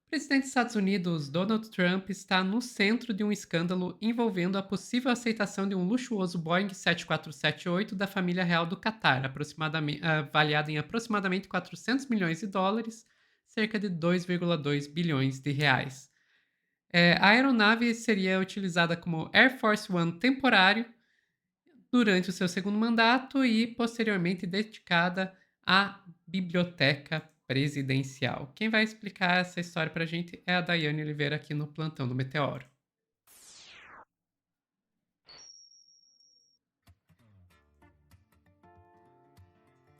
O presidente dos Estados Unidos, Donald Trump, está no centro de um escândalo envolvendo a possível aceitação de um luxuoso Boeing 747-8 da família real do Catar, avaliado em aproximadamente 400 milhões de dólares, cerca de 2,2 bilhões de reais. A aeronave seria utilizada como Air Force One temporário durante o seu segundo mandato e posteriormente dedicada à biblioteca presidencial. Quem vai explicar essa história para a gente é a Daiane Oliveira aqui no Plantão do Meteoro.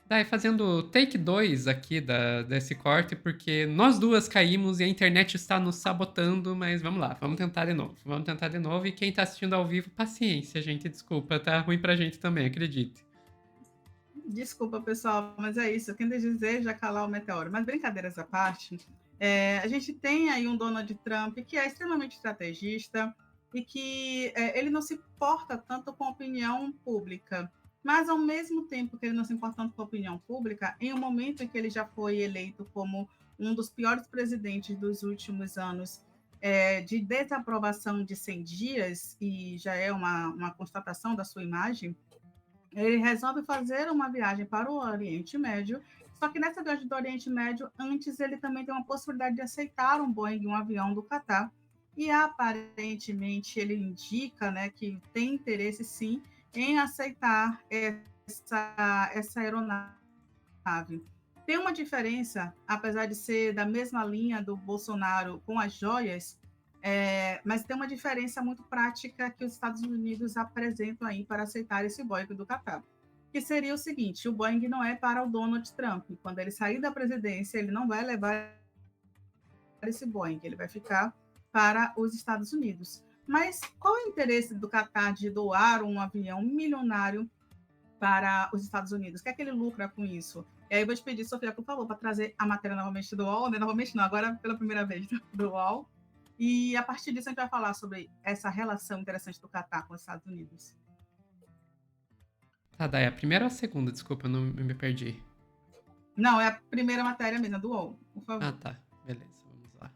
Dai, fazendo take 2 aqui desse corte, porque nós duas caímos e a internet está nos sabotando, mas vamos lá, vamos tentar de novo. Vamos tentar de novo e quem está assistindo ao vivo, paciência, gente, desculpa, tá ruim pra gente também, acredite. Desculpa, pessoal, mas é isso. Quem deseja calar o meteoro. Mas brincadeiras à parte, a gente tem aí um Donald Trump que é extremamente estrategista e que ele não se importa tanto com a opinião pública. Mas, ao mesmo tempo que ele não se importa tanto com a opinião pública, em um momento em que ele já foi eleito como um dos piores presidentes dos últimos anos, de desaprovação de 100 dias, e já é uma constatação da sua imagem, ele resolve fazer uma viagem para o Oriente Médio, só que nessa viagem do Oriente Médio, antes ele também tem uma possibilidade de aceitar um Boeing, um avião do Catar, e aparentemente ele indica, né, que tem interesse sim em aceitar essa aeronave. Tem uma diferença, apesar de ser da mesma linha do Bolsonaro com as joias, mas tem uma diferença muito prática que os Estados Unidos apresentam aí para aceitar esse Boeing do Qatar, que seria o seguinte: o Boeing não é para o Donald Trump. Quando ele sair da presidência, ele não vai levar esse Boeing, ele vai ficar para os Estados Unidos. Mas qual é o interesse do Qatar de doar um avião milionário para os Estados Unidos? O que é que ele lucra com isso? E aí eu vou te pedir, Sofia, por favor, para trazer a matéria novamente do UOL, né? Novamente não, agora pela primeira vez do UOL. E a partir disso a gente vai falar sobre essa relação interessante do Catar com os Estados Unidos. Tá, Dai, a primeira ou a segunda? Desculpa, eu não me perdi. Não, é a primeira matéria mesmo, do UOL, por Ah, favor. tá, beleza, vamos lá.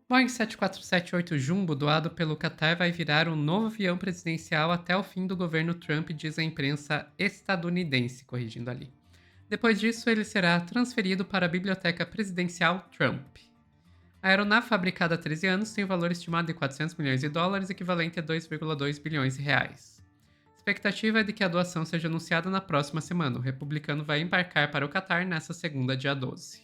Boeing 747-8 Jumbo, doado pelo Qatar, vai virar um novo avião presidencial até o fim do governo Trump, diz a imprensa estadunidense, corrigindo ali. Depois disso, ele será transferido para a Biblioteca Presidencial Trump. A aeronave, fabricada há 13 anos, tem um valor estimado de 400 milhões de dólares, equivalente a 2,2 bilhões de reais. A expectativa é de que a doação seja anunciada na próxima semana. O republicano vai embarcar para o Catar nesta segunda, dia 12.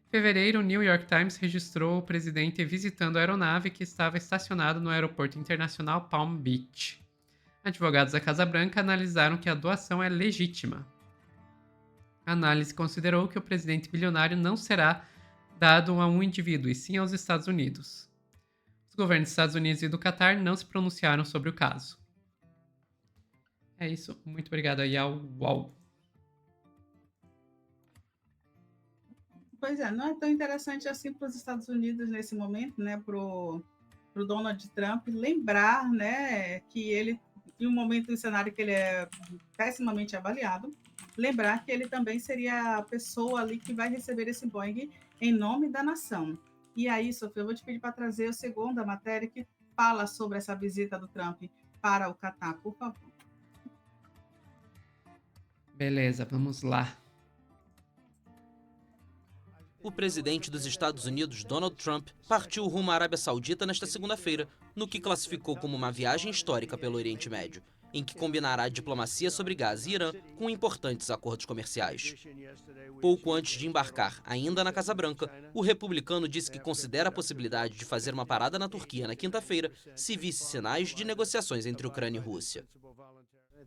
Em fevereiro, o New York Times registrou o presidente visitando a aeronave que estava estacionada no aeroporto internacional Palm Beach. Advogados da Casa Branca analisaram que a doação é legítima. A análise considerou que o presidente bilionário não será dado a um indivíduo, e sim aos Estados Unidos. Os governos dos Estados Unidos e do Catar não se pronunciaram sobre o caso. É isso. Muito obrigado aí ao UOL. Pois é, não é tão interessante assim para os Estados Unidos nesse momento, né, para o Donald Trump lembrar, né, que ele, em um momento do cenário que ele é pessimamente avaliado, lembrar que ele também seria a pessoa ali que vai receber esse Boeing em nome da nação. E aí, Sofia, eu vou te pedir para trazer a segunda matéria que fala sobre essa visita do Trump para o Catar, por favor. Beleza, vamos lá. O presidente dos Estados Unidos, Donald Trump, partiu rumo à Arábia Saudita nesta segunda-feira, no que classificou como uma viagem histórica pelo Oriente Médio, em que combinará diplomacia sobre gás e Irã com importantes acordos comerciais. Pouco antes de embarcar, ainda na Casa Branca, o republicano disse que considera a possibilidade de fazer uma parada na Turquia na quinta-feira se visse sinais de negociações entre Ucrânia e Rússia.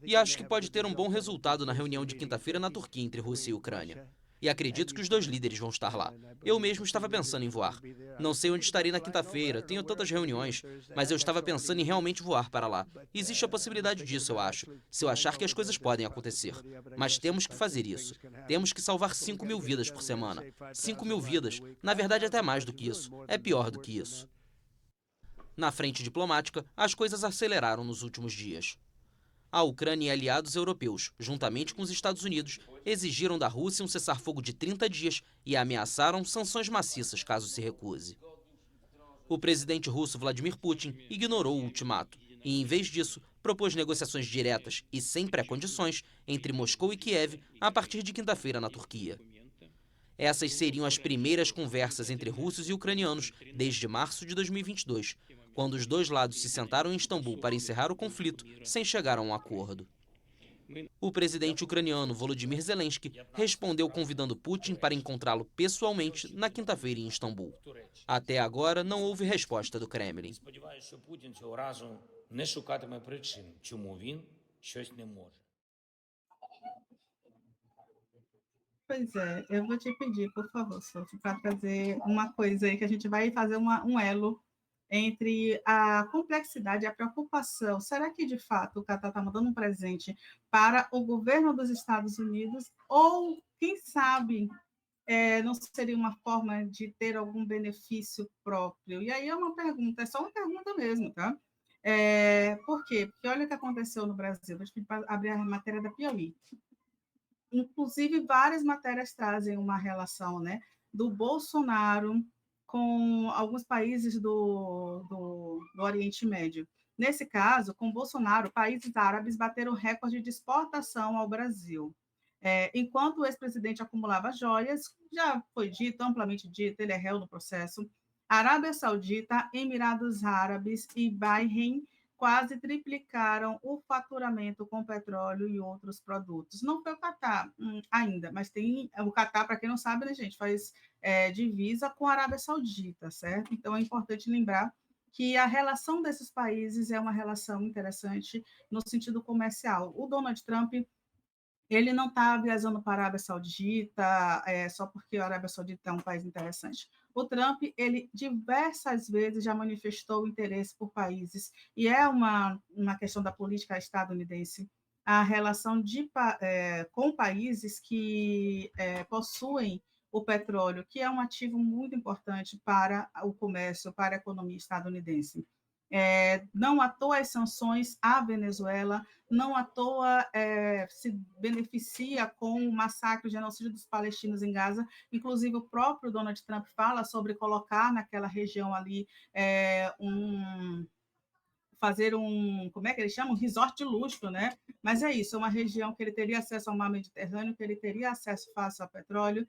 E acho que pode ter um bom resultado na reunião de quinta-feira na Turquia entre Rússia e Ucrânia. E acredito que os dois líderes vão estar lá. Eu mesmo estava pensando em voar. Não sei onde estarei na quinta-feira, tenho tantas reuniões, mas eu estava pensando em realmente voar para lá. Existe a possibilidade disso, eu acho, se eu achar que as coisas podem acontecer. Mas temos que fazer isso. Temos que salvar 5 mil vidas por semana. 5 mil vidas, na verdade até mais do que isso. É pior do que isso. Na frente diplomática, as coisas aceleraram nos últimos dias. A Ucrânia e aliados europeus, juntamente com os Estados Unidos, exigiram da Rússia um cessar-fogo de 30 dias e ameaçaram sanções maciças caso se recuse. O presidente russo Vladimir Putin ignorou o ultimato e, em vez disso, propôs negociações diretas e sem pré-condições entre Moscou e Kiev a partir de quinta-feira na Turquia. Essas seriam as primeiras conversas entre russos e ucranianos desde março de 2022, quando os dois lados se sentaram em Istambul para encerrar o conflito sem chegar a um acordo. O presidente ucraniano Volodymyr Zelensky respondeu convidando Putin para encontrá-lo pessoalmente na quinta-feira em Istambul. Até agora, não houve resposta do Kremlin. Сподіваюся, що Путін цього разу не шукатиме причин, чому він щось не може. Pois é, eu vou te pedir, por favor, Sophie, para trazer uma coisa aí que a gente vai fazer um elo entre a complexidade e a preocupação. Será que, de fato, o Catar está mandando um presente para o governo dos Estados Unidos? Ou, quem sabe, não seria uma forma de ter algum benefício próprio? E aí é uma pergunta, é só uma pergunta mesmo, tá? Por quê? Porque olha o que aconteceu no Brasil. Vou te pedir para abrir a matéria da Piauí. Inclusive, várias matérias trazem uma relação, né, do Bolsonaro com alguns países do Oriente Médio. Nesse caso, com Bolsonaro, países árabes bateram recorde de exportação ao Brasil. Enquanto o ex-presidente acumulava joias, já foi dito, amplamente dito, ele é réu no processo, Arábia Saudita, Emirados Árabes e Bahrein quase triplicaram o faturamento com petróleo e outros produtos. Não foi o Catar ainda, mas tem o Catar, para quem não sabe, né, gente, faz divisa com a Arábia Saudita, certo? Então é importante lembrar que a relação desses países é uma relação interessante no sentido comercial. O Donald Trump, ele não está viajando para a Arábia Saudita só porque a Arábia Saudita é um país interessante. O Trump, ele diversas vezes já manifestou interesse por países, e é uma questão da política estadunidense, a relação com países que possuem o petróleo, que é um ativo muito importante para o comércio, para a economia estadunidense. Não à toa as sanções à Venezuela, não à toa se beneficia com o massacre, o genocídio dos palestinos em Gaza. Inclusive, o próprio Donald Trump fala sobre colocar naquela região ali fazer como é que eles chamam? Um resort de luxo, né? Mas é isso, é uma região que ele teria acesso ao mar Mediterrâneo, que ele teria acesso fácil ao petróleo,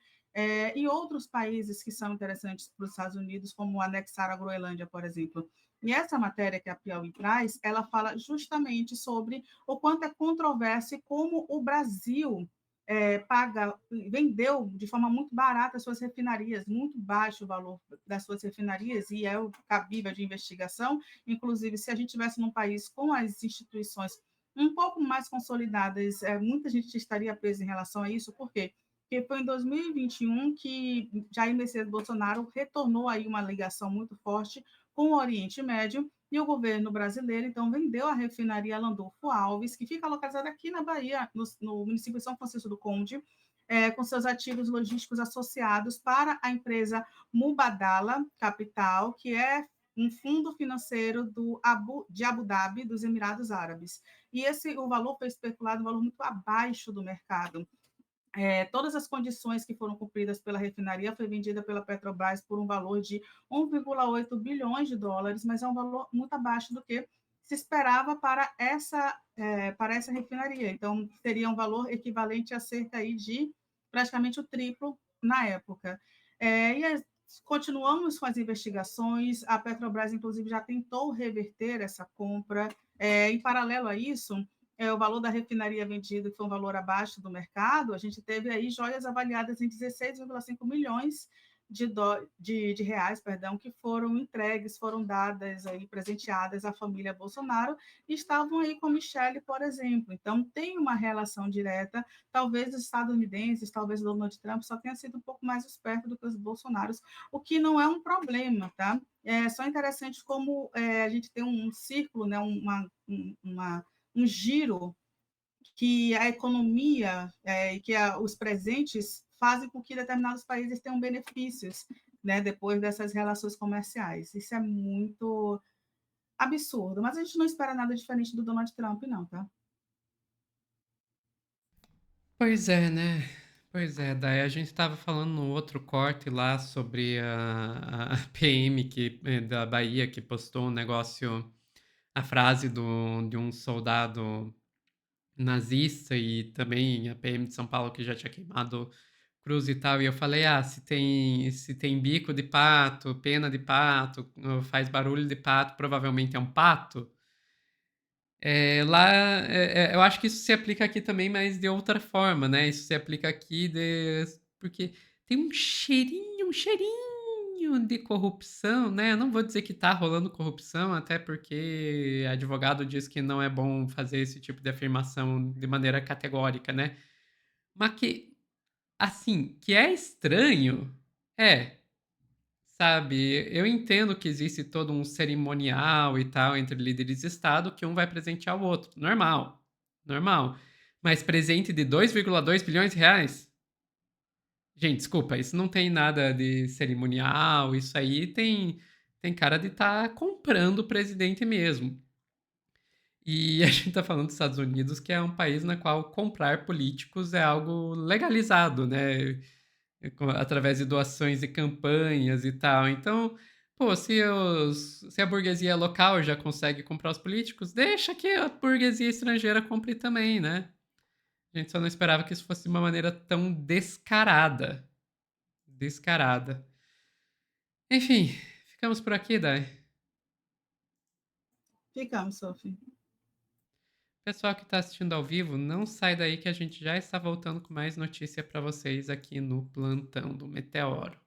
e outros países que são interessantes para os Estados Unidos, como anexar a Groenlândia, por exemplo. E essa matéria que a Piauí traz, ela fala justamente sobre o quanto é controverso e como o Brasil vendeu de forma muito barata as suas refinarias, muito baixo o valor das suas refinarias, e é o cabível de investigação. Inclusive, se a gente tivesse num país com as instituições um pouco mais consolidadas, muita gente estaria presa em relação a isso. Por quê? Porque foi em 2021 que Jair Messias Bolsonaro retornou aí uma ligação muito forte com o Oriente Médio, e o governo brasileiro, então, vendeu a refinaria Landulfo Alves, que fica localizada aqui na Bahia, no município de São Francisco do Conde, com seus ativos logísticos associados para a empresa Mubadala Capital, que é um fundo financeiro de Abu Dhabi, dos Emirados Árabes. E o valor foi especulado, um valor muito abaixo do mercado. Todas as condições que foram cumpridas pela refinaria foi vendida pela Petrobras por um valor de 1,8 bilhões de dólares, mas é um valor muito abaixo do que se esperava para essa refinaria. Então, teria um valor equivalente a cerca aí de praticamente o triplo na época. Continuamos com as investigações, a Petrobras, inclusive, já tentou reverter essa compra. Em paralelo a isso, o valor da refinaria vendido, que foi um valor abaixo do mercado, a gente teve aí joias avaliadas em 16,5 milhões de reais, que foram entregues, foram dadas aí, presenteadas à família Bolsonaro, e estavam aí com Michele, por exemplo. Então, tem uma relação direta. Talvez os estadunidenses, talvez o Donald Trump só tenha sido um pouco mais esperto do que os Bolsonaros, o que não é um problema, tá? É só interessante como a gente tem um círculo, né, um giro que a economia e que os presentes fazem com que determinados países tenham benefícios, né, depois dessas relações comerciais. Isso é muito absurdo, mas a gente não espera nada diferente do Donald Trump, não, tá? Pois é, né? Pois é, daí a gente estava falando no outro corte lá sobre a PM da Bahia que postou um negócio, a frase de um soldado nazista e também a PM de São Paulo que já tinha queimado cruz e tal. E eu falei, se tem bico de pato, pena de pato, faz barulho de pato, provavelmente é um pato. Lá, eu acho que isso se aplica aqui também, mas de outra forma, né? Isso se aplica aqui porque tem um cheirinho de corrupção, né? Eu não vou dizer que tá rolando corrupção, até porque advogado diz que não é bom fazer esse tipo de afirmação de maneira categórica, né? Mas que, assim, que é estranho, é. Sabe, eu entendo que existe todo um cerimonial e tal entre líderes de Estado que um vai presentear o outro. Normal, normal. Mas presente de 2,2 bilhões de reais? Gente, desculpa, isso não tem nada de cerimonial, isso aí tem cara de estar comprando o presidente mesmo. E a gente tá falando dos Estados Unidos, que é um país na qual comprar políticos é algo legalizado, né? Através de doações e campanhas e tal. Então, pô, se a burguesia local já consegue comprar os políticos, deixa que a burguesia estrangeira compre também, né? A gente só não esperava que isso fosse de uma maneira tão descarada. Descarada. Enfim, ficamos por aqui, Dai. Ficamos, Sophie. Pessoal que está assistindo ao vivo, não sai daí que a gente já está voltando com mais notícia para vocês aqui no Plantão do Meteoro.